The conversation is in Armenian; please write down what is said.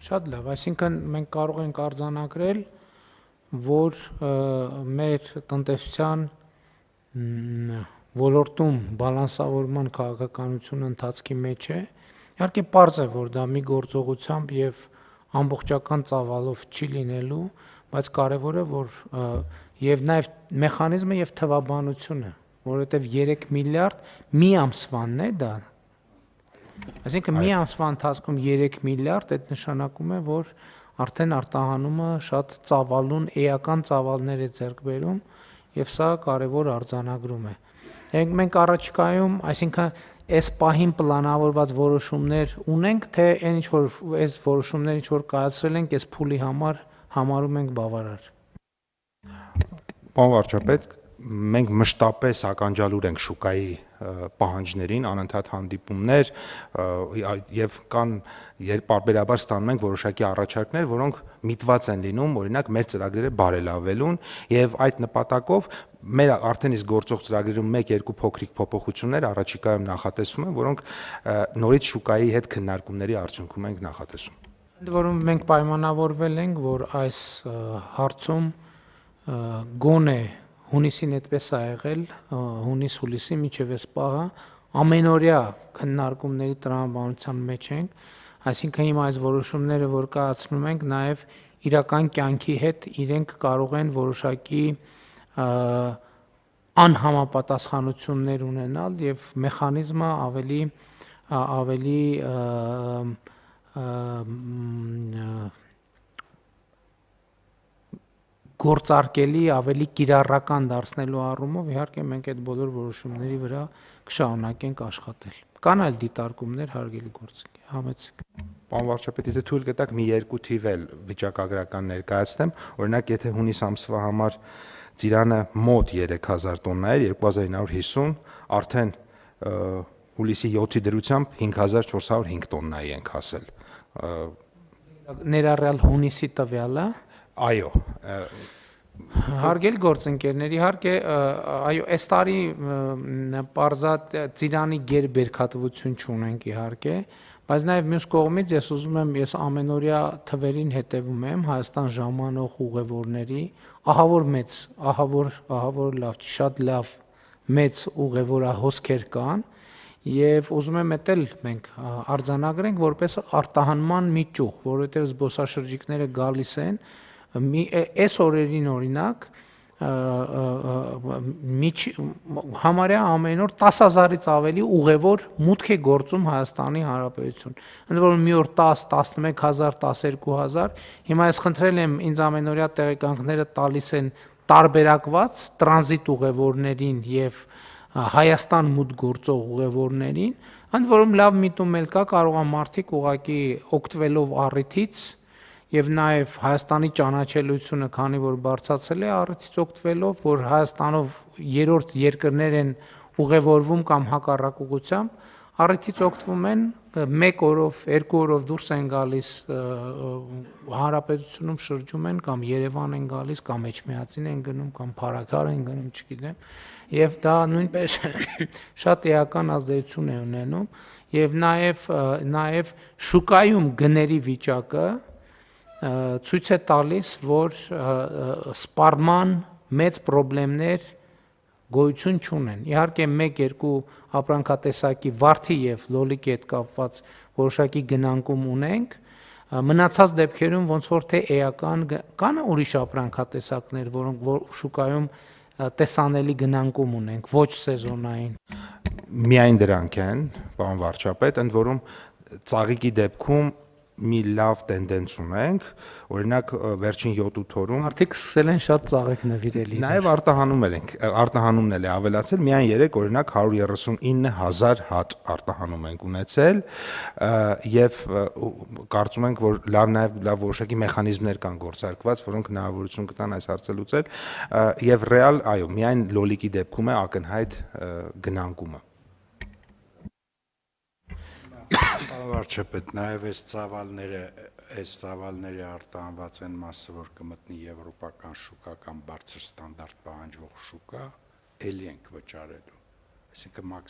Շատ լավ, այսինքն մենք կարող ենք արձանագրել, որ մեր տնտեսության ոլորտում բալանսավորման քաղաքականությունը ընթացքի մեջ է։ Իհարկե պարզ է, որ դա մի գործողությամբ եւ ամբողջական ծավալով չի լինելու, բայց կարևոր է, որ եւ նաեւ մեխանիզմը եւ թվաբանությունը, որովհետեւ 3 միլիարդ մի ամսվանն է դա։ Այսինքն մի ամսվա ընթացքում 3 միլիարդ, այդ նշանակում է, որ արդեն արտահանումը շատ ծավալուն էական ծավալներ է ձեռք բերում եւ սա կարևոր արձանագրում է։ Մենք առաջիկայում, այսինքն այս պահին պլանավորված որոշումներ ունենք, թե այն ինչ որ այս որոշումները ինչ որ կայացրել ենք, այս փուլի համար համարում ենք բավարար։ Պարոն վարչապետ, մենք մշտապես ականջալուր ենք շուկայի պահանջներին, անընդհատ հանդիպումներ եւ կան պարբերաբար ստանում ենք որոշակի առաջարկներ, որոնք միտված են լինում, օրինակ մեր ծրագրերը բարելավելուն եւ այդ նպատակով մեր արդեն իսկ գործող ծրագրերում 1-2 փոքրիկ փոփոխություններ առաջիկայում նախատեսվում են, որոնք նորից շուկայի հետ քննարկումների արդյունքում ենք նախատեսում։ Ընդ որում մենք պայմանավորվել ենք, որ այս հարցում գոնե հունիսին այդպես է եղել, հունիս-հուլիսի միջև այս պահը ամենօրյա քննարկումների տրամաբանության մեջ ենք, այսինքն հիմա այս որոշումները, որ կայացնում ենք, նաև իրական կյանքի հետ իրենք կարող են որոշակի անհամապատասխանություններ ունենալ եւ մեխանիզմը ավելի գործարկելի, ավելի կիրառական դարձնելու առումով իհարկե մենք այդ բոլոր որոշումների վրա կշարունակենք աշխատել։ Կան այլ դիտարկումներ, հարգելի գործիք, համեցեք։ Պարոն վարչապետ, եթե թույլ կտաք մի 2 թիվ էլ վիճակագրական ներկայացնեմ, օրինակ եթե հունիս ամսվա համար ծիրանը մոտ 3000 տոննա էր, 2950, արդեն հուլիսի 7-ի դրությամբ 5405 տոննայի ենք հասել։ Ներառյալ հունիսի տվյալը։ Այո։ Հարգելի գործընկերներ, իհարկե, այո, այս տարի պարզատ ծիրանի գերբերքատվություն չունենք իհարկե, բայց նաև մյուս կողմից ես ուզում եմ, ես ամենօրյա թվերին հետևում եմ Հայաստան ժամանող ուղևորների, ահավոր լավ, շատ լավ մեծ ուղևորահոսքեր կան եւ ուզում եմ էտել մենք արձանագրենք որպես արտահանման մի ճյուղ, որովհետեւ զբոսաշրջիկները գալիս են այս օրերին օրինակ համարյա ամեն օր 10000-ից ավելի ուղևոր մուտք է գործում Հայաստանի Հանրապետություն։ Ընդ որում մի օր 10, 11000, 12000, հիմա ես խնդրել եմ ինձ ամենօրյա տեղեկանքները տալիս են տարբերակված տրանզիտ ուղևորներին եւ Հայաստան մուտք գործող ուղևորներին, ընդ որում լավ միտում էլ կա, կարող է մարդիկ ուղակի օգտվելով առիթից եւ նաեւ Հայաստանի ճանաչելիությունը, քանի որ բարձրացել է առիթից օգտվելով, որ Հայաստանով երրորդ երկրներ են ուղևորվում կամ հակառակ ուղղությամբ, առիթից օգտվում են 1 օրով, 2 օրով դուրս են գալիս հանրապետությունում շրջում են կամ Երևան են գալիս կամ Էջմիածին են գնում կամ Փարաքար են գնում, չգիտեմ, եւ դա նույնպես շատ էական ազդեցություն է ունենում եւ նաեւ շուկայում գների վիճակը ցույց է տալիս, որ սպառման մեծ խնդիրներ գոյություն չունեն։ Իհարկե 1-2 ապրանքատեսակի վարդի եւ լոլիկի հետ կապված որոշակի գնանկում ունենք, մնացած դեպքերում ոնց որ թե էական կան ուրիշ ապրանքատեսակներ, որոնք շուկայում տեսանելի գնանկում ունենք, ոչ սեզոնային։ Միայն դրանք են, պարոն վարչապետ, ընդ որում ծաղիկի դեպքում մի լավ տենդենց ունենք, օրինակ վերջին 7-8 օրում արդյոք սկսել են շատ ծաղիկ նվիրել։ Նաև արտահանումն էլ է ավելացել, միայն 3 օրինակ 139000 հատ արտահանում ենք ունեցել եւ կարծում ենք, որ լավ որոշակի մեխանիզմներ կան գործարկված, որոնք հնարավորություն կտան այս հարցը լուծել եւ ռեալ, այո, միայն լոլիկի դեպքում է ակնհայտ գնանկումը։ Պարոն վարչապետ, նաև այս ծավալները արտահանված են մասը, որ կմտնի եվրոպական շուկա կամ բարձր ստանդարտ պահանջող շուկա, էլի ենք վճարելու, այսինքն